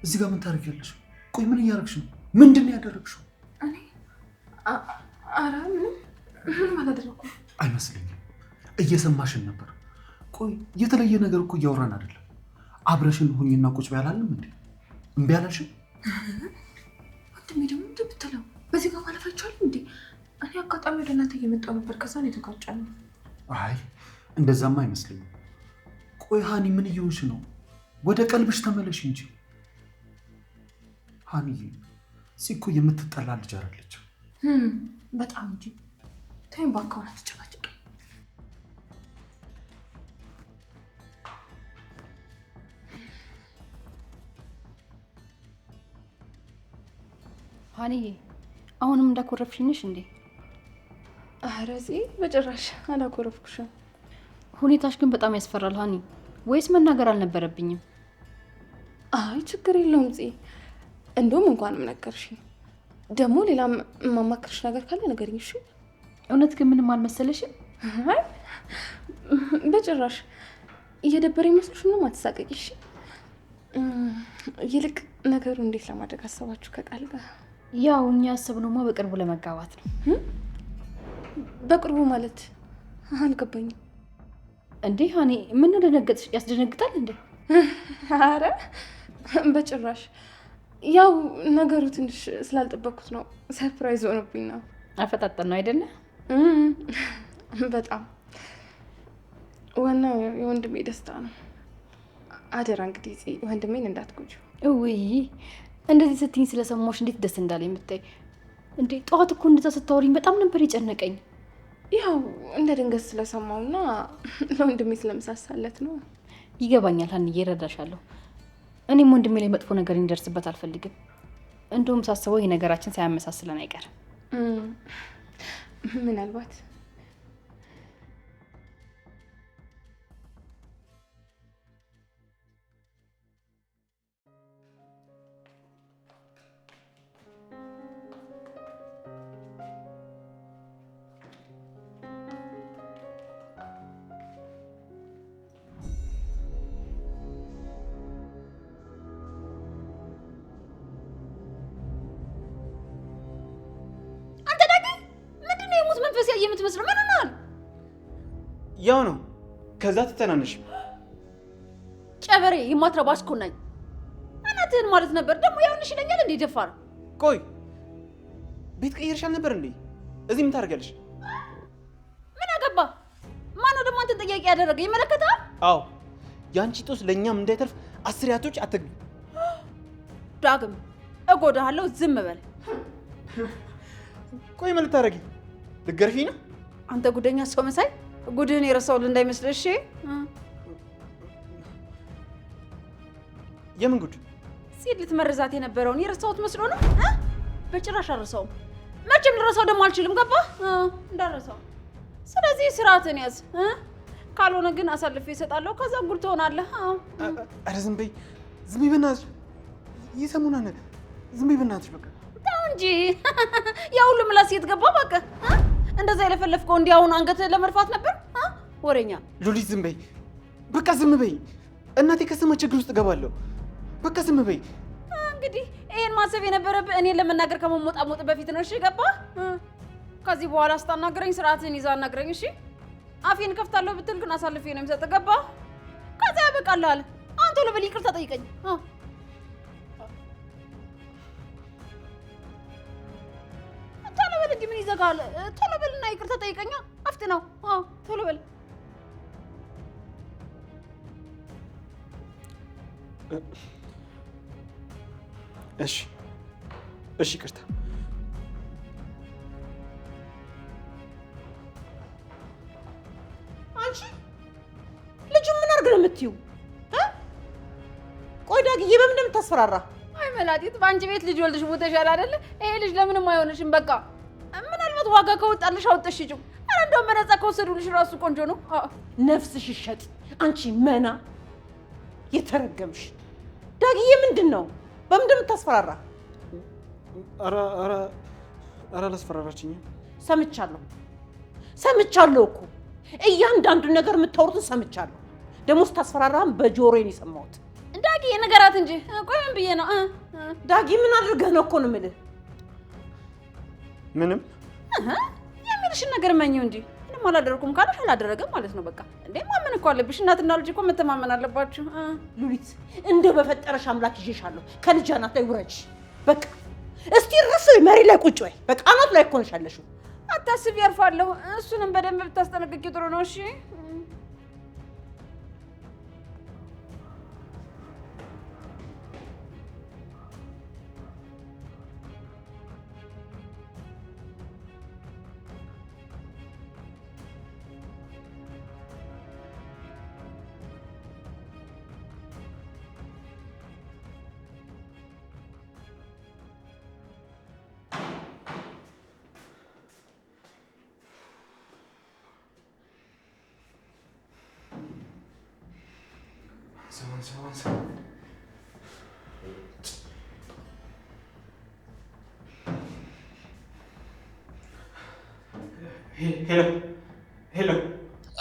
እዚህ ጋር ምን ታደርጊያለሽ? ቆይ ምን እያደረግሽ ነው? ምንድን ነው ያደረግሽው? እኔ ኧረ ምንም አላደረኩም። አይመስለኝም። እየሰማሽን ነበር። ቆይ የተለየ ነገር እኮ እያወራን አይደለም። አብረሽን ሁኝና ቁጭ ባያላለም እንዴ? እምቢ አላልሽም? ወንድሜ ደግሞ ምንድን ብትለው በዚህ ጋር ማለፍ አይቻልም እንዴ? እኔ አጋጣሚ ወደ እናንተ እየመጣሁ ነበር። ከዛ ነው የተጋጨነው። አይ እንደዛማ አይመስለኝም። ቆይ ሃኒ ምን እየሆንሽ ነው? ወደ ቀልብሽ ተመለሽ እንጂ። ሃኒዬ እኮ የምትጠላ ልጅ አይደለች። በጣም እንጂ። ተይኝ እባክህ አትጨቃጭቅ። ሃኒዬ አሁንም እንዳኮረፍሽኝሽ እንዴ? ኧረ እዚህ በጭራሽ አላኮረፍኩሽም። ሁኔታሽ ግን በጣም ያስፈራል ሃኒ። ወይስ መናገር አልነበረብኝም? አይ ችግር የለውም ጽ እንደውም እንኳንም ነገርሽኝ። ደግሞ ሌላ የማማክርሽ ነገር ካለ ንገሪኝ እሺ? እውነት ግን ምንም አልመሰለሽም? አይ በጭራሽ እየደበረኝ መስሎሽ ነው? አትሳቀቂ እሺ? ይልቅ ነገሩ እንዴት ለማድረግ አሰባችሁ ከቃል ጋር? ያው እኛ ያሰብነውማ በቅርቡ ለመጋባት ነው። በቅርቡ ማለት አልገባኝም። እንዴ ሃኒ ምን ደነገጥሽ? ያስደነግጣል እንዴ? አረ በጭራሽ ያው ነገሩ ትንሽ ስላልጠበቅኩት ነው። ሰርፕራይዝ ሆኖብኝ ነው። አፈጣጠን ነው አይደለ? በጣም ዋናው የወንድሜ ደስታ ነው። አደራ እንግዲህ ወንድሜን እንዳትጎጂው። ውይ እንደዚህ ስትይኝ ስለሰማሁሽ እንዴት ደስ እንዳለኝ የምታይ። እንዴ ጠዋት እኮ እንደዛ ስታወሪኝ በጣም ነበር የጨነቀኝ። ያው እንደ ድንገት ስለሰማውና ለወንድሜ ስለመሳሳለት ነው። ይገባኛል ሃኒዬ፣ እረዳሻለሁ። እኔም ወንድሜ ላይ መጥፎ ነገር እንዲደርስበት አልፈልግም። እንደውም ሳስበው ይሄ ነገራችን ሳያመሳስለን አይቀርም። ምናልባት የምትመስለው ምን ነው? ያው ነው። ከዛ ትተናነሽ ጨበሬ የማትረባሽ እኮ ነኝ። እናትህን ማለት ነበር ደግሞ ያውንሽ ይለኛል እንዴ ደፋር። ቆይ ቤት ቀይርሻል ነበር እንዴ? እዚህ ምን ታደርጊያለሽ? ምን አገባ? ማነው ደግሞ አንተን ጥያቄ ያደረገ? ይመለከታል? አዎ ያንቺ ጦስ ለኛም እንዳይተርፍ አስሪያቶች አትግቢ። ዳግም እጎዳሃለሁ፣ ዝም በል። ቆይ ምን ልታደርጊ? ልትገርፊኝ ነው? አንተ ጉደኛ ሰው መሳይ፣ ጉድህን የረሳሁት እንዳይመስልህ እሺ? የምን ጉድ? ሲል ልትመርዛት የነበረውን የረሳሁት መስሎ ነው? በጭራሽ አልረሳውም። መቼም ልረሳው ደግሞ አልችልም። ገባህ? እንዳረሳው። ስለዚህ ስርዓትን ያዝ። ካልሆነ ግን አሳልፌ እሰጣለሁ። ከዛ ጉድ ትሆናለህ። ኧረ ዝም በይ፣ ዝም በይ በእናትሽ። ይሰሙናል። ዝም በይ በእናትሽ በቃ ተው እንጂ። ያ ሁሉ ምላስ የት ገባ? በቃ እንደዛ የለፈለፍከው እንዲህ አሁን አንገትህን ለመድፋት ነበር? ወሬኛ ሉሊት፣ ዝም በይ በቃ ዝም በይ። እናቴ ከሰማች ችግር ውስጥ እገባለሁ። በቃ ዝም በይ። እንግዲህ ይሄን ማሰብ የነበረብህ እኔን ለመናገር ከመሞጣሞጥ በፊት ነው። እሺ ገባህ? ከዚህ በኋላ ስታናግረኝ ስርዓትህን ይዘህ አናግረኝ። እሺ አፌን ከፍታለሁ ብትል ግን አሳልፌ ነው የምሰጥህ። ገባህ? ከዛ ያበቃልሃል። አንተ ቶሎ በል ይቅርታ ጠይቀኝ። ቶሎ በል እንጂ ምን ይዘጋል? ቶሎ በልና ይቅርታ ጠይቀኛ። አፍጥነው። ቶሎ በል። እሺ እሺ፣ ይቅርታ። አንቺ ልጁ ምን አድርግ ነው የምትይው? ቆይ ዳግዬ በምን እንደምታስፈራራ? አይ መላጢት፣ በአንቺ ቤት ልጅ ወልድሽ ሞተሻል አይደለ? ይሄ ልጅ ለምንም አይሆንሽም። በቃ ምናልባት ዋጋ ከወጣልሽ አውጥተሽ ሽጪው። ኧረ እንደውም በነፃ ከወሰዱልሽ ራሱ ቆንጆ ነው። ነፍስሽ ይሸጥ አንቺ መና የተረገምሽ። ዳግዬ ምንድን ነው? በምን እንደምታስፈራራ? ኧረ አላስፈራራችኝም። ሰምቻለሁ እኮ እያንዳንዱ ነገር የምታወሩትን ሰምቻለሁ። ደግሞ ስታስፈራራም በጆሮዬን የሰማሁት። እንዳጊ ዳጊ ንገራት እንጂ ቆይ ምን ብዬ ነው ዳጊ ምን አድርገህ ነው እኮ ነው የምልህ ምንም የሚልሽን ነገር መኘው እንጂ ምንም አላደረኩም ካለሽ አላደረገም ማለት ነው በቃ እንዴ ማመን እኮ አለብሽ እናትና ልጅ እኮ መተማመን አለባችሁ ሉሊት እንደው በፈጠረሽ አምላክ ይዤሻለሁ ከልጅ አናት ላይ ውረጅ በቃ እስቲ ራስ መሪ ላይ ቁጭ በይ በቃ አናት ላይ እኮ ነሽ ያለሽው አታስቢ ያርፋለሁ እሱንም በደንብ ብታስጠነቅቂው ጥሩ ነው እሺ ሄሎ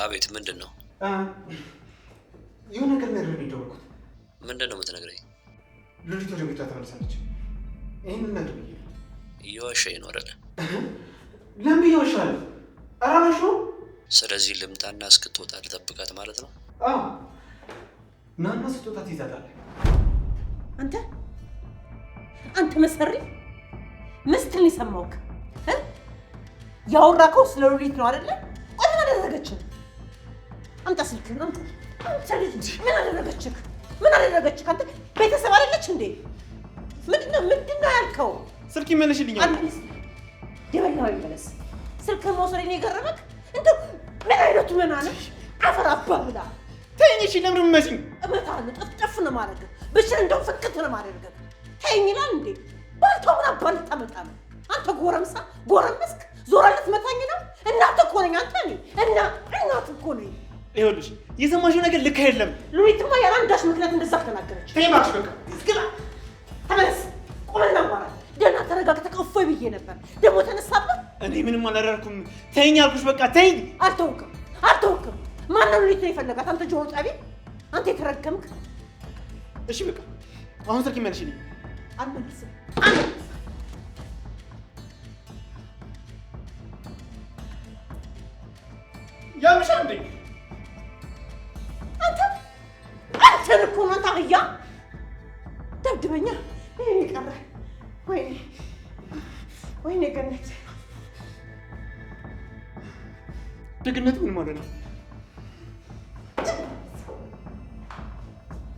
አቤት ምንድን ነው የሆነ ነገር ነው የሚደውልኩት ምንድን ነው የምትነግረኝ ሉሊት ወደ ቤቷ ተመልሳለች ይሄንን ነገር እየዋሸኝ ነው አይደል ለምን እየዋሻለሁ አራናሹ ስለዚህ ልምጣና እስክትወጣ ልጠብቃት ማለት ነው አዎ ናና ስትወጣ ትይዛታለህ አንተ መሰሪ ምስትል ይሰማውክ ያወራከው ስለ ሉሊት ነው አይደለ ቆይ ምን አደረገችህ አንተ ስልክህን አንተ ልጅ ምን አደረገችህ አንተ ቤተሰብ አይደለች እንዴ ምንድነው ያልከው ስልክ ይመለሽልኛል አንተ ደበላው ይመለስ ስልክህን መውሰድን የገረመክ እንዴ ምን አይነቱ መናነ አፈር አባብላ ተይኝ እሺ ለምን ምመጪኝ እመታለሁ ጠፍጠፍ ነው ማድረግ ብቻ እንደው ፍቅት ነው ማድረግ ተይኝ ይላል እንዴ ባልተው ምን አባል ተመጣ ነው አንተ ጎረመስክ ዞራለት መታኝ ነው እናት እኮ ነኝ አንተ ነኝ እናት እኮ ነኝ ይኸውልሽ የሰማሽው ነገር ልክ አይደለም ሉሊትማ ያላንዳሽ ምክንያት እንደዛ ተናገረች ተይ እባክሽ በቃ እስኪላ ተመለስ ቆመና ማራ ደህና ተረጋግተህ ከፎይ ብዬ ነበር ደግሞ ተነሳበት እኔ ምንም አላደረኩም ተይኝ አልኩሽ በቃ ተይኝ አልተውክም ማነው ሉሊት ነው የፈለጋት አንተ ጆሮ ጣቢ አንተ የተረገምክ እሺ በቃ አሁን ስልክ ይመለሽልኝ አልመልስም ያምሻ እንዴ አንተ እኮ ነው አንተ አህያ ደብድበኛ ይሄ ቀረ ወይኔ ገነት ደግነት ምን ማለት ነው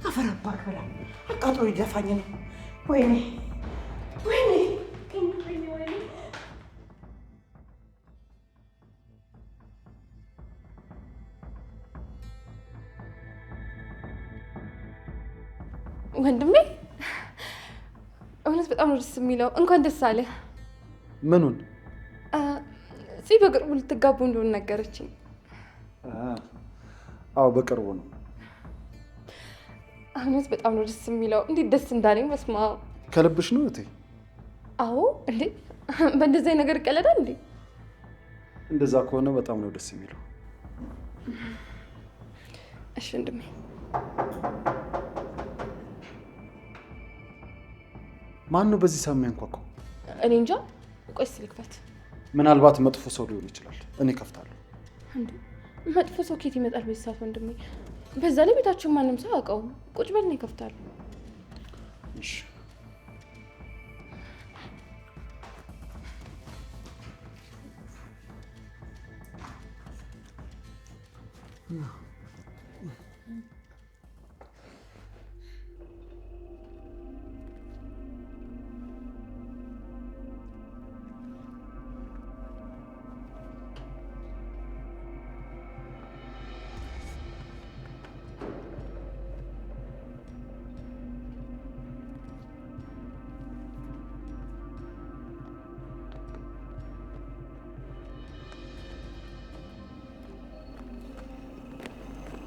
አፈራባክ በላ አቃጥሎ ይደፋኝ ነው ወይኔ ወንድሜ እውነት በጣም ደስ የሚለው እንኳን ደስ አለ ምኑን በቅርቡ ልትጋቡ እንደሆነ ነገረችኝ አዎ በቅርቡ ነው እውነት በጣም ነው ደስ የሚለው እንዴት ደስ እንዳለኝ መስማ ከልብሽ ነው እቴ አዎ እንዴ በእንደዚህ ነገር ይቀለዳል እንዴ እንደዛ ከሆነ በጣም ነው ደስ የሚለው እሺ ወንድሜ ማን ነው በዚህ ሰዓት የሚያንኳኳው እኔ እንጃ ቆይ ልክፈት ምናልባት መጥፎ ሰው ሊሆን ይችላል እኔ ከፍታለሁ እንዴ መጥፎ ሰው ከየት ይመጣል በዚህ ሰዓት ወንድሜ በዛ ላይ ቤታችን ማንም ሰው ያውቀው ቁጭ በል ነው ይከፍታል እሺ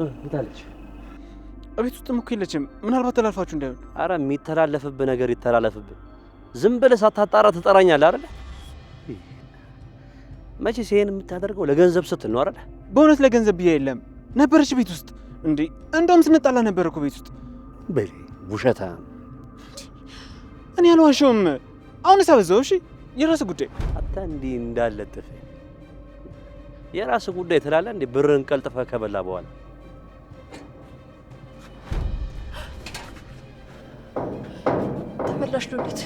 እንታለች እቤት ውስጥም እኮ የለችም ምናልባት ተላልፋችሁ እንዳይሆን አረ የሚተላለፍብህ ነገር ይተላለፍብህ ዝም ብለህ ሳታጣራ ትጠራኛለህ አይደል መቼስ ይሄን የምታደርገው ለገንዘብ ስትል ነው አይደል በእውነት ለገንዘብ ብዬ የለም ነበረች ቤት ውስጥ እንዴ እንደውም ስንጣላ ነበር እኮ ቤት ውስጥ በል ውሸታ። እኔ አልዋሸሁም። አሁንስ አበዛው። እሺ የራስህ ጉዳይ። አንተ እንዲህ እንዳለጥፍ የራስህ ጉዳይ ትላለህ እንዴ? ብርን ቀልጥፈህ ከበላ በኋላ ተበላሽ ሉሊት፣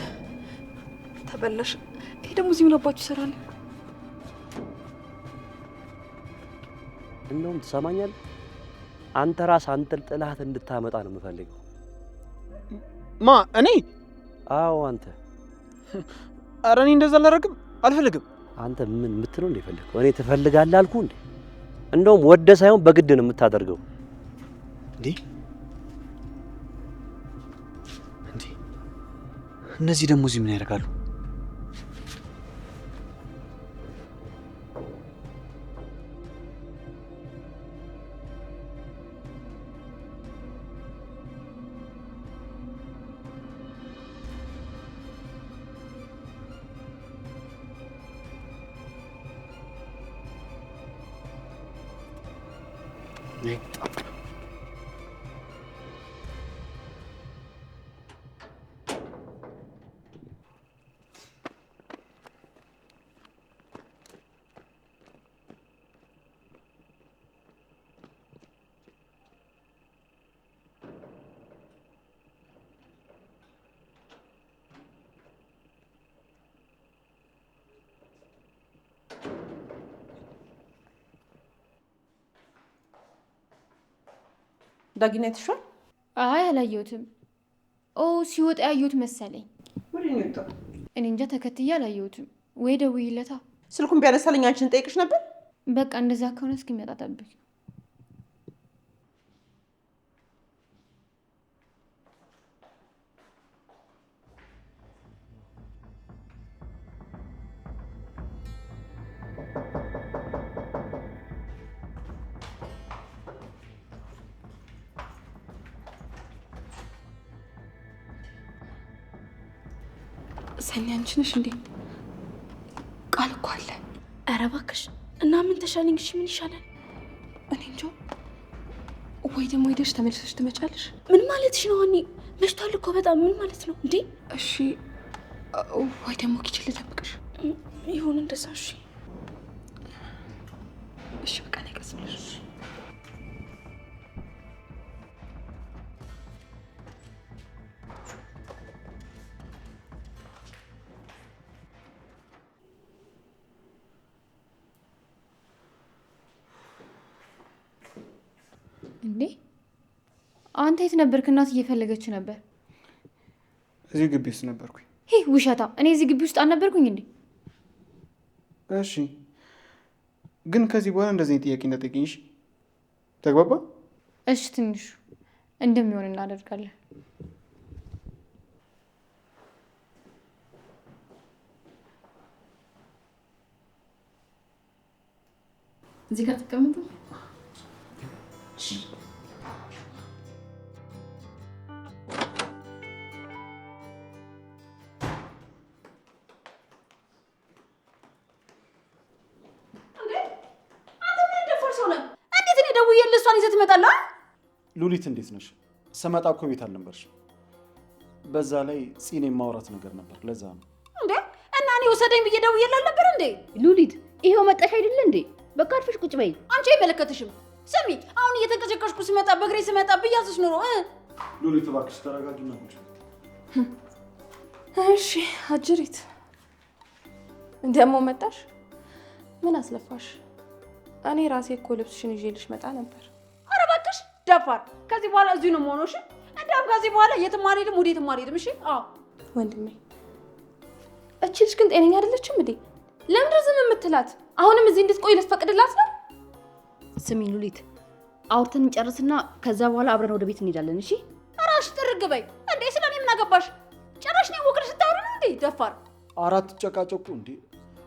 ተበላሽ። ይሄ ደግሞ እዚህ ምን አባችሁ ይሰራል? እንደውም ትሰማኛለህ? አንተ ራስህ አንጠልጥለሃት እንድታመጣ ነው የምፈልገው። ማ እኔ? አዎ አንተ። ኧረ እኔ እንደዛ አላደርግም፣ አልፈልግም። አንተ ምን የምትለው እንደ ፈልገው? እኔ ትፈልጋለህ አልኩህ እንዴ? እንደውም ወደ ሳይሆን በግድ ነው የምታደርገው። እንዴ እነዚህ ደግሞ እዚህ ምን ያደርጋሉ? ዳጊና የተሻል? አይ አላየሁትም። ኦ ሲወጣ ያየሁት መሰለኝ። ወዴት ነው የወጣው? እኔ እንጃ፣ ተከትዬ አላየሁትም። ወይ ደውይለታ። ስልኩን ቢያነሳልኝ አንቺን ጠይቅሽ ነበር። በቃ እንደዛ ከሆነ እስኪመጣ ጠብቂ። ሰኒ አንቺ ነሽ እንዴ? ቃል እኮ አለ። ኧረ እባክሽ። እና ምን ተሻለኝ? እሺ ምን ይሻላል? እኔ እንጃ። ወይ ደግሞ ሄደሽ ተመልሰሽ ትመጫለሽ። ምን ማለትሽ ነው? እኔ መሽቷል እኮ በጣም። ምን ማለት ነው እንዴ? እሺ ወይ ደግሞ ኪችን ልጠብቅሽ። ይሁን እንደዛ። እሺ እሺ በቃ ነይ ቀስ ብለሽ። እንዴ አንተ የት ነበርክ? እናት እየፈለገች ነበር። እዚህ ግቢ ውስጥ ነበርኩኝ። ይህ ውሸታ! እኔ እዚህ ግቢ ውስጥ አልነበርኩኝ እንዴ? እሺ ግን ከዚህ በኋላ እንደዚህ ጥያቄ እንዳትጠይቂኝ እሺ? ተግባባ? እሺ ትንሹ እንደሚሆን እናደርጋለን። እዚህ ጋር ተቀምጡ። ሉሊት እንዴት ነሽ? ስመጣ እኮ ቤት አልነበርሽም። በዛ ላይ ፂኔ ማውራት ነገር ነበር፣ ለዛ ነው። እንዴ እና እኔ ወሰደኝ ብዬ ደውዬልሽ ነበር እንዴ? ሉሊት ይሄው መጣሽ አይደለ እንዴ? በቃ አርፈሽ ቁጭ በይ። አንቺ አይመለከትሽም። ስሚ አሁን እየተንቀጨቀሽኩ ስመጣ በእግሬ ስመጣ ብያዝሽ ኖሮ ሉሊት እባክሽ ተረጋጊና ቁጭ። እሺ አጅሪት ደግሞ መጣሽ? ምን አስለፋሽ? እኔ ራሴ እኮ ልብስሽን ይዤልሽ መጣ ነበር። ኧረ እባክሽ ደፋር። ከዚህ በኋላ እዚሁ ነው የምሆነው። እሺ እንደውም ከዚህ በኋላ የትም አልሄድም፣ ወዴትም አልሄድም። እሺ አዎ ወንድሜ፣ እቺ ልጅ ግን ጤነኛ አይደለችም እንዴ? ለምንድን ዝም የምትላት? አሁንም እዚህ እንድትቆይ ልትፈቅድላት ነው? ስሚ ሉሊት፣ አውርተን እንጨርስና ከዛ በኋላ አብረን ወደ ቤት እንሄዳለን። እሺ እራስሽ ጥርግ በይ እንዴ። ስለኔ ምን አገባሽ? ጭራሽ ነው ወቅሽ ስታወሪ ነው እንዴ? ደፋር። አራት ጨቃጨቁ እንዴ?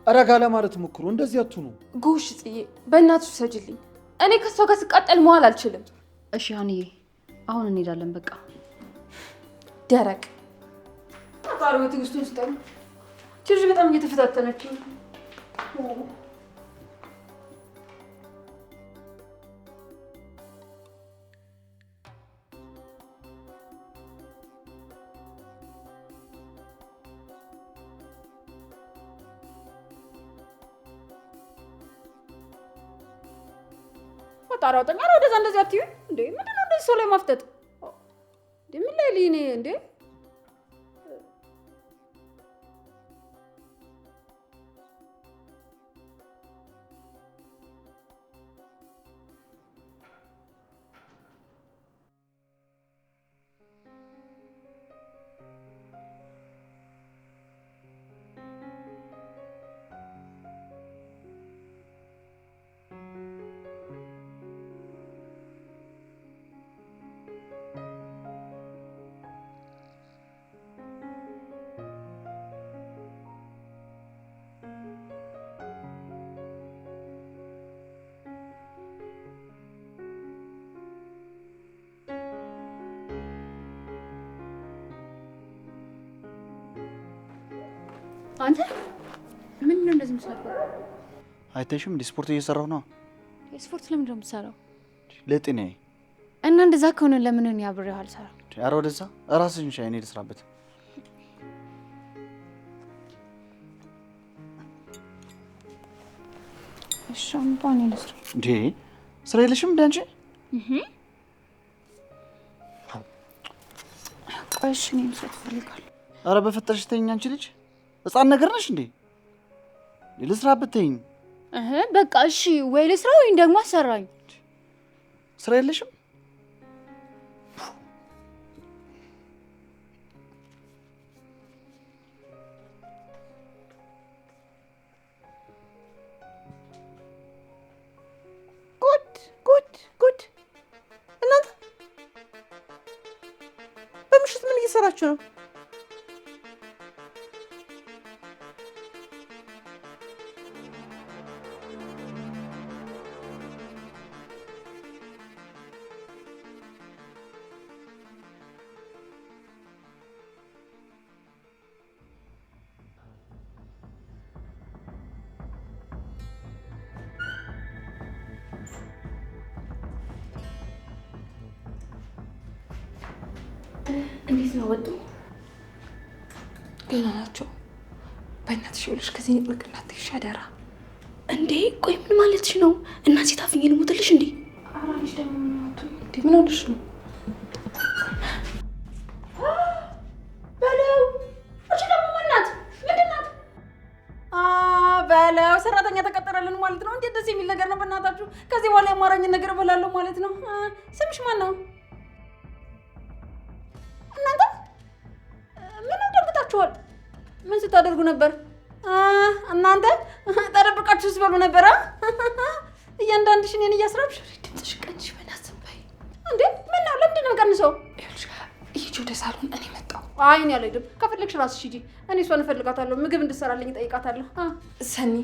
ረጋ ለማለት ሞክሩ። እንደዚህ አትሁኑ። ጎሽ ጽዬ፣ በእናትሽ ሰጅልኝ። እኔ ከሷ ጋር ስቃጠል መዋል አልችልም። እሺ ሀኒዬ፣ አሁን እንሄዳለን። በቃ ደረቅ አጣሪው ትግስቱን ስጠኝ። ችግር በጣም እየተፈታተነች ነው። ፈጣሪው ተኛራ ወደዛ እንደዚህ አትዩ እንዴ ምንድነው እንደዚህ ሰው ላይ ማፍጠጥ እንዴ ምን ላይ ልኝ እንዴ አንተ ምን ነው እንደዚህ የምትሰራው? አይተሽም እንደ ስፖርት እየሰራሁ ነው። የስፖርት ለምን ነው የምትሰራው? ለጤናዬ። እና እንደዛ ከሆነ ለምን ነው አብሬው አልሰራም? ኧረ ወደዛ ራስሽን ሻይ እኔ ልስራበት። እሺ አምጣኔ ልስራ። እንዴ ስራ የለሽም እንደ አንቺ? ቆይ እሺ እኔ መስራት እፈልጋለሁ። ኧረ በፈጠረሽ ተይኝ አንቺ ልጅ ህፃን ነገር ነሽ እንዴ? ልስራበት ተይኝ። በቃ እሺ ወይ ልስራ ወይ ደግሞ አሰራኝ። ስራ የለሽም? ጉድ እናንተ በምሽት ምን እየሰራችሁ ነው? እንዴት ነው ወጡ? ገና ናቸው። በእናትሽ ይኸውልሽ ከዚህ ንቅንቅ እንዳትይሽ አደራ። እንዴ ቆይ ምን ማለትሽ ነው? እናቴ ታፍኜ ልሞትልሽ እንዴ? አራንሽ ደግሞ ምን ነው እንዴ? ምን ሆነሽ ነው? በለው እሺ ደግሞ ማናት? ምንድናት? በለው ሰራተኛ ተቀጠረልን ማለት ነው። እንዴት ደስ የሚል ነገር ነው በእናታችሁ። ከዚህ በኋላ የማራኝን ነገር እበላለሁ ማለት ነው። ስምሽ ማን ነው? እናንተ ምን ደንግጣችኋል? ምን ስታደርጉ ነበር? እናንተ ተደብቃችሁ ስበሉ ነበር? እያንዳንድሽ እኔን እያስራብሽ ድምፅሽ ቀንሽ በናስም በይ እንዴ። ምን ነው ለምንድን ነው ቀንሰው? ይኸውልሽ ሂጂ ወደ ሳሎን፣ እኔ መጣሁ። አይ እኔ አልሄድም። ከፈለግሽ እራስሽ ሂጂ። እኔ እሷን እፈልጋታለሁ። ምግብ እንድትሰራልኝ እጠይቃታለሁ። ሰኒ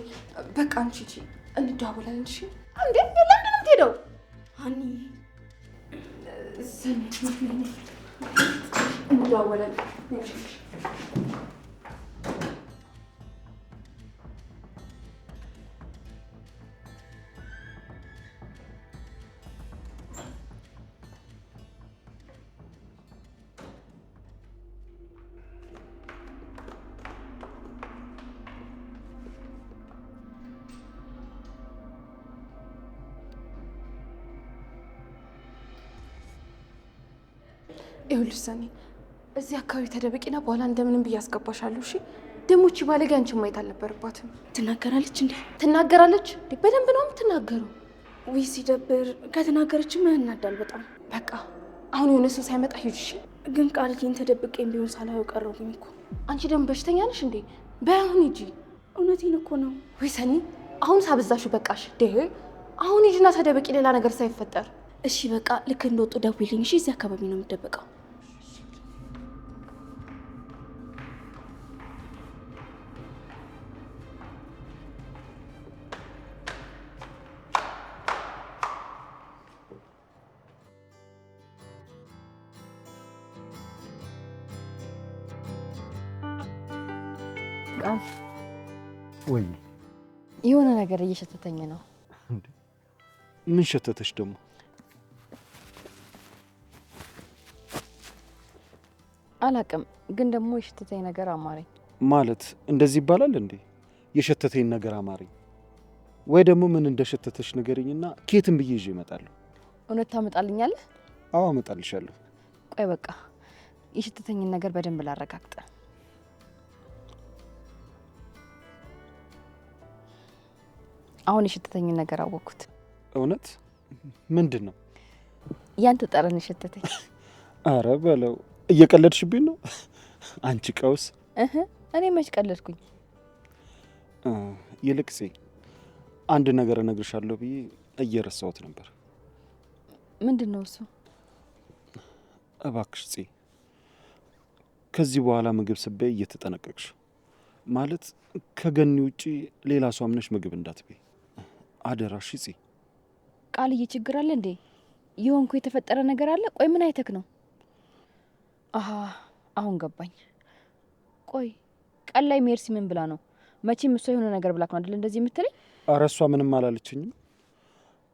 በቃ አንቺ ሂጂ፣ እንደዋወላለን። እሺ እንዴ ለምንድን ነው የምትሄደው? ሀኒ ሰኒ እንደዋወላለን። ይኸውልሽ ሰኒ እዚህ አካባቢ ተደበቂና በኋላ እንደምንም ብዬ አስገባሻለሁ። እሺ ደግሞ እቺ ባለጌ አንቺን ማየት አልነበረባትም። ትናገራለች እንዴ? ትናገራለች እንዴ? በደንብ ነው የምትናገረው። ውይ ሲደብር። ከተናገረችማ ያናዳል በጣም። በቃ አሁን የሆነ ሰው ሳይመጣ ሂጂ። እሺ ግን ቃልዬን ተደብቄም ቢሆን ሳላየው ቀረሁኝ እኮ። አንቺ ደግሞ በሽተኛ ነሽ እንዴ? በአሁን ሂጂ። እውነቴን እኮ ነው። ወይ ሰኒ አሁን ሳበዛሽው። በቃሽ ዴ አሁን ሂጂና ተደበቂ፣ ሌላ ነገር ሳይፈጠር። እሺ በቃ ልክ እንደወጡ ደውይልኝ። እሺ እዚህ አካባቢ ነው የምደበቀው። ወይ የሆነ ነገር እየሸተተኝ ነው። ምን ሸተተሽ ደግሞ? አላቅም፣ ግን ደግሞ የሸተተኝ ነገር አማረኝ። ማለት እንደዚህ ይባላል እንዴ? የሸተተኝ ነገር አማረኝ? ወይ ደግሞ ምን እንደሸተተሽ ንገሪኝና ኬትም ብዬ ይዤ እመጣለሁ። እውነት ታመጣልኛለህ? አዎ አመጣልሻለሁ። ቆይ በቃ የሸተተኝን ነገር በደንብ ላረጋግጥ። አሁን የሸተተኝን ነገር አወቅኩት። እውነት? ምንድን ነው? ያንተ ጠረን የሸተተኝ። አረ በለው፣ እየቀለድሽብኝ ነው አንቺ ቀውስ። እኔ መች ቀለድኩኝ? ይልቅ አንድ ነገር እነግርሻለሁ ብዬ እየረሳሁት ነበር። ምንድን ነው እሱ? እባክሽ ከዚህ በኋላ ምግብ ስበይ እየተጠነቀቅሽ፣ ማለት ከገኒ ውጪ ሌላ ሰው አምነሽ ምግብ እንዳትበይ አደራሽ። ቃልዬ ችግር አለ እንዴ? የሆንኩ የተፈጠረ ነገር አለ? ቆይ ምን አይተክ ነው? አሃ አሁን ገባኝ። ቆይ ቀን ላይ ሜርሲ ምን ብላ ነው? መቼም እሷ የሆነ ነገር ብላክ ነው አይደል እንደዚህ የምትለኝ? ኧረ እሷ ምንም አላለችኝም፣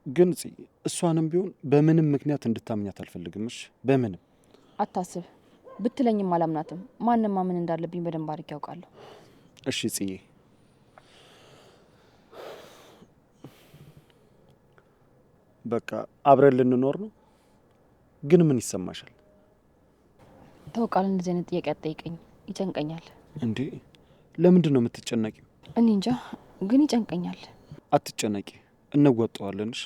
ግን እሷንም ቢሆን በምንም ምክንያት እንድታምኛት አልፈልግም። እሺ በምንም አታስብ። ብትለኝም አላምናትም። ማንም ማምን እንዳለብኝ በደንብ አድርጌ ያውቃለሁ። እሺ በቃ አብረን ልንኖር ነው። ግን ምን ይሰማሻል? ታውቃለህ፣ እንደዚህ አይነት ጥያቄ አትጠይቀኝ፣ ይጨንቀኛል። እንዴ ለምንድን ነው የምትጨነቂው? እኔ እንጃ ግን ይጨንቀኛል። አትጨነቂ፣ እንወጣዋለንሽ።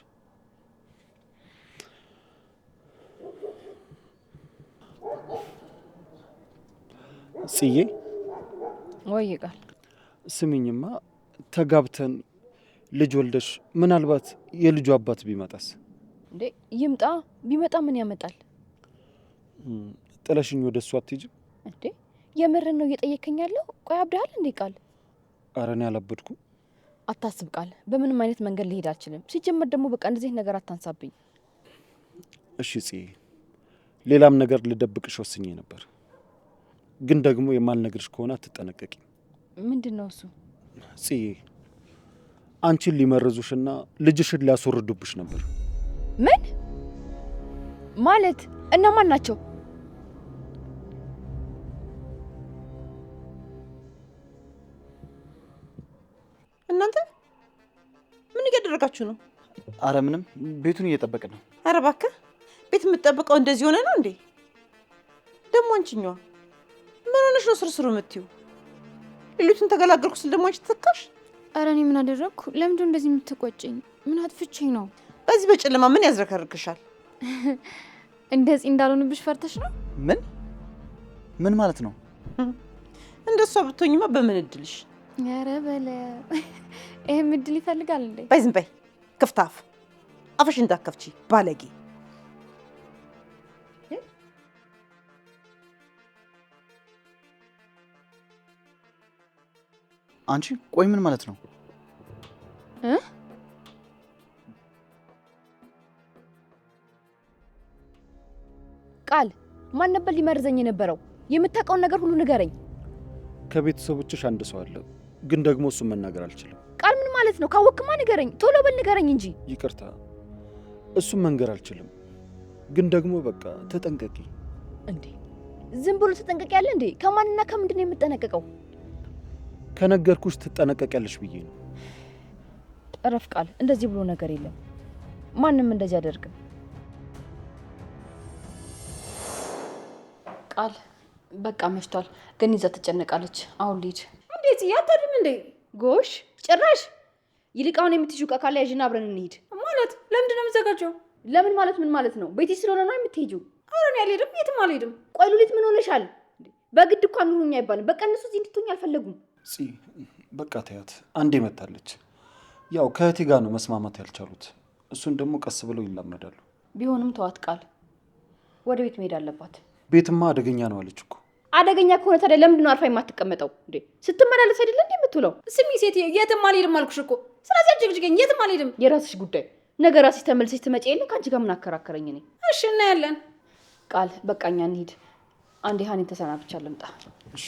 ጽዬ ወይ ቃል ስሚኝማ፣ ተጋብተን ልጅ ወልደሽ ምናልባት የልጁ አባት ቢመጣስ? እንዴ ይምጣ። ቢመጣ ምን ያመጣል? ጥለሽኝ ወደ እሱ አትሄጂም እንዴ? የምርን ነው እየጠየከኝ ያለው? ቆይ አብደሃል እንዴ ቃል? ኧረ እኔ አላበድኩም። አታስብ ቃል፣ በምንም አይነት መንገድ ልሄድ አልችልም። ሲጀመር ደግሞ በቃ እንደዚህ ነገር አታንሳብኝ። እሺ ሌላም ነገር ልደብቅሽ ወስኜ ነበር፣ ግን ደግሞ የማልነግርሽ ከሆነ አትጠነቀቂ። ምንድን ነው እሱ? አንቺን ሊመርዙሽና ልጅሽን ሊያስወርዱብሽ ነበር። ምን ማለት? እነማን ናቸው? እናንተ ምን እያደረጋችሁ ነው? አረ ምንም፣ ቤቱን እየጠበቅን ነው። አረ እባክህ፣ ቤት የምትጠብቀው እንደዚህ ሆነ ነው እንዴ? ደግሞ አንቺኛዋ ምን ሆነሽ ነው ስርስሩ የምትይው? ሌሊቱን ተገላገልኩ ስል ደግሞ አንቺ ተተካሽ። አረ እኔ ምን አደረግኩ? ለምንድን እንደዚህ የምትቆጨኝ? ምን አጥፍቼ ነው? በዚህ በጨለማ ምን ያዝረከርክሻል? እንደዚህ እንዳልሆንብሽ ፈርተሽ ነው? ምን ማለት ነው? እንደሷ ብትሆኝማ በምን እድልሽ? ኧረ በለ ይሄም እድል ይፈልጋል እንዴ? በይ ዝም በይ፣ ክፍት አፍ፣ አፍሽ እንዳከፍቺ ባለጌ። አንቺ ቆይ ምን ማለት ነው? ቃል ማን ነበር ሊመርዘኝ የነበረው? የምታውቀውን ነገር ሁሉ ንገረኝ። ከቤተሰቦችሽ አንድ ሰው አለ፣ ግን ደግሞ እሱን መናገር አልችልም። ቃል ምን ማለት ነው? ካወቅማ ንገረኝ፣ ቶሎ በል ንገረኝ እንጂ። ይቅርታ፣ እሱን መንገር አልችልም፣ ግን ደግሞ በቃ ተጠንቀቂ። እንዴ ዝም ብሎ ተጠንቀቂ ያለ እንዴ? ከማንና ከምንድን ነው የምጠነቀቀው? ከነገርኩሽ ትጠነቀቂያለሽ ብዬ ነው። ጠረፍ ቃል፣ እንደዚህ ብሎ ነገር የለም። ማንም እንደዚህ አደርግም። ቃል በቃ መሽቷል። ግን ይዛ ትጨነቃለች። አሁን ልሂድ። እንዴት ያታድም እንዴ? ጎሽ ጭራሽ። ይልቅ አሁን የምትሄጂው ዕቃ ካለ ያዥና አብረን እንሂድ። ማለት ለምንድን ነው የምዘጋጀው? ለምን ማለት ምን ማለት ነው? ቤትሽ ስለሆነ ነው የምትሄጂው? ኧረ እኔ አልሄድም፣ የትም አልሄድም። ቆይ ሉሊት ምን ሆነሻል? በግድ እኮ አኑሩኝ አይባልም። በቃ እነሱ እዚህ እንድትሆኝ አልፈለጉም። በቃ ተያት፣ አንዴ መታለች። ያው ከእህቴ ጋር ነው መስማማት ያልቻሉት። እሱን ደግሞ ቀስ ብለው ይላመዳሉ። ቢሆንም ተዋት ቃል፣ ወደ ቤት መሄድ አለባት። ቤትማ አደገኛ ነው አለች እኮ። አደገኛ ከሆነ ታዲያ ለምንድን ነው አርፋ የማትቀመጠው እንዴ? ስትመላለስ አይደለ እንዴ የምትውለው? ስሚ ሴትዬ፣ የትም አልሄድም አልኩሽ እኮ። ስለዚህ አጅግጅገኝ፣ የትም አልሄድም። የራስሽ ጉዳይ። ነገ ራስሽ ተመልሰሽ ትመጪ የለ? ከአንቺ ጋር ምን አከራከረኝ እኔ? እሺ እናያለን። ቃል በቃ እኛ እንሂድ። አንዴ ሀኒን ተሰናብቻ ልምጣ። እሺ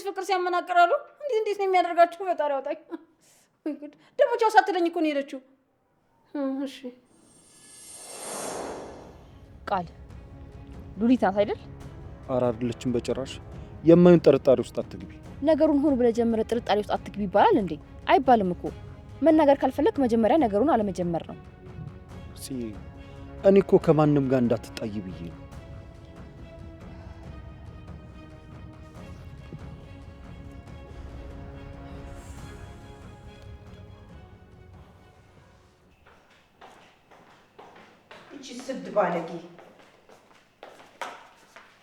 ፍቅር ሲያመናቅራሉ። እንዴት ነው የሚያደርጋችሁ? ፈጣሪ ያውጣኝ። ወይ ጉድ! ደግሞ ቻው ሳትለኝ እኮ ነው የሄደችው። እሺ ቃል ሉሊት ናት አይደል? ኧረ አይደለችም በጭራሽ። የማይሆን ጥርጣሬ ውስጥ አትግቢ። ነገሩን ሆኖ ብለህ ጀምረህ ጥርጣሬ ውስጥ አትግቢ ይባላል እንዴ? አይባልም እኮ። መናገር ካልፈለክ መጀመሪያ ነገሩን አለመጀመር ነው። እኔ እኮ ከማንም ጋር እንዳትጣይ ብዬ ነው። እቺ ስድ ባለጌ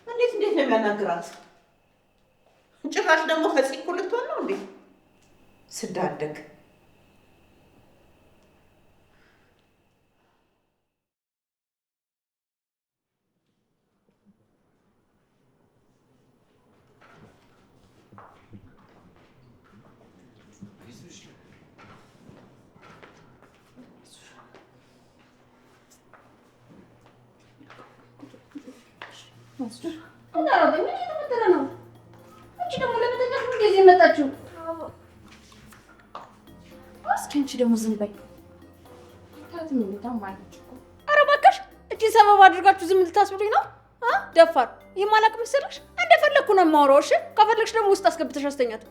እንዴት ነው የሚያናግራት? ጭራሽ ደግሞ ከጽ እኮ ልትሆን ነው እንዴ? ስዳደግ አንቺ ደግሞ ዝም በይ። ኧረ እባክሽ እቺን ሰበብ አድርጋችሁ ዝም ልታስብሉኝ ነው? ደፋር የማላቅ መሰለሽ? እንደፈለግኩ ነው የማወራው። እሺ ከፈለግሽ ደግሞ ውስጥ አስገብተሽ አስተኛት።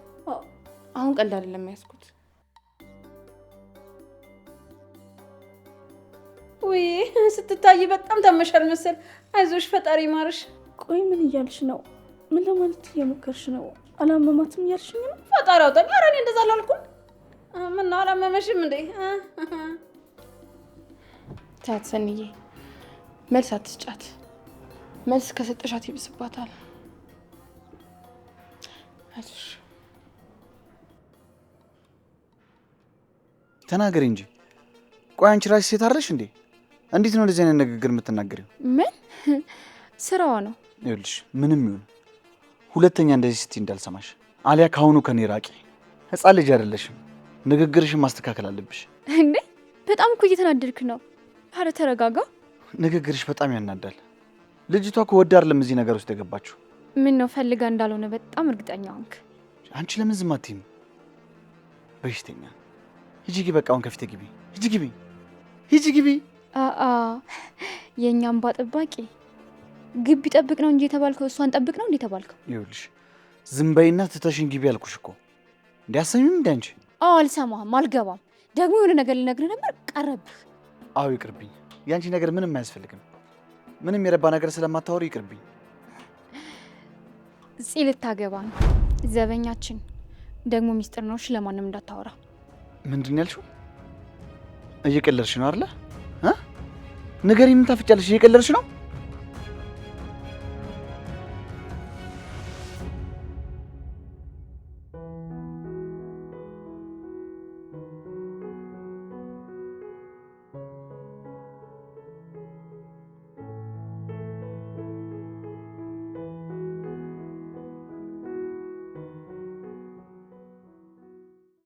አሁን ቀልድ አይደለም ያዝኩት። ውይ ስትታይ በጣም ታመሻል መሰል። አይዞሽ ፈጣሪ ማርሽ። ቆይ ምን እያልሽ ነው? ምን ለማለት እየሞከርሽ ነው? አላመማትም እያልሽኝ ነው? ፈጣሪ አውጣኝ። ኧረ እኔ እንደዛ አላልኩም። ምነው አላመመሽም እንዴ? ተያት ሰንዬ፣ መልስ አትስጫት። መልስ ከሰጠሻት ይብስባታል። አይዞሽ ተናገሪ እንጂ። ቆይ አንቺ ራስሽ ሴት አይደለሽ እንዴ? እንዴት ነው እንደዚህ አይነት ንግግር የምትናገሪው? ምን ስራዋ ነው? ይኸውልሽ ምንም ይሁን ሁለተኛ እንደዚህ ስትይ እንዳልሰማሽ። አሊያ ካሁኑ ከኔ ራቂ። ህፃን ልጅ አይደለሽም። ንግግርሽን ማስተካከል አለብሽ። እንዴ በጣም እኮ እየተናደድክ ነው። ኧረ ተረጋጋ። ንግግርሽ በጣም ያናዳል። ልጅቷ እኮ ወዳ አይደለም እዚህ ነገር ውስጥ የገባችው። ምን ነው ፈልጋ እንዳልሆነ በጣም እርግጠኛ ሆንክ? አንቺ ለምን ዝም አትይም? በሽተኛ ሂጂ ግቢ። በቃ አሁን ከፊቴ ግቢ። ሂጂ ግቢ፣ ሂጂ ግቢ። የእኛ አምባ ጠባቂ ግቢ ጠብቅ ነው እንጂ የተባልከው እሷን ጠብቅ ነው እንዴ የተባልከው? ይኸውልሽ ዝም በይና ትተሽኝ ግቢ ያልኩሽ እኮ። እንዲያሰሚም እንደ አንቺ። አዎ አልሰማህም፣ አልገባም። ደግሞ የሆነ ነገር ልነግርህ ነበር ቀረብህ። አዎ ይቅርብኝ። የአንቺ ነገር ምንም አያስፈልግም። ምንም የረባ ነገር ስለማታወሪ ይቅርብኝ። እዚህ ልታገባ ነው ዘበኛችን። ደግሞ ሚስጥር ነው፣ እሺ ለማንም እንዳታወራ። ምንድን ያልሽው? እየቀለድሽ ነው አይደለ? ንገሪኝ፣ ምን ታፍጫለሽ? እየቀለድሽ ነው?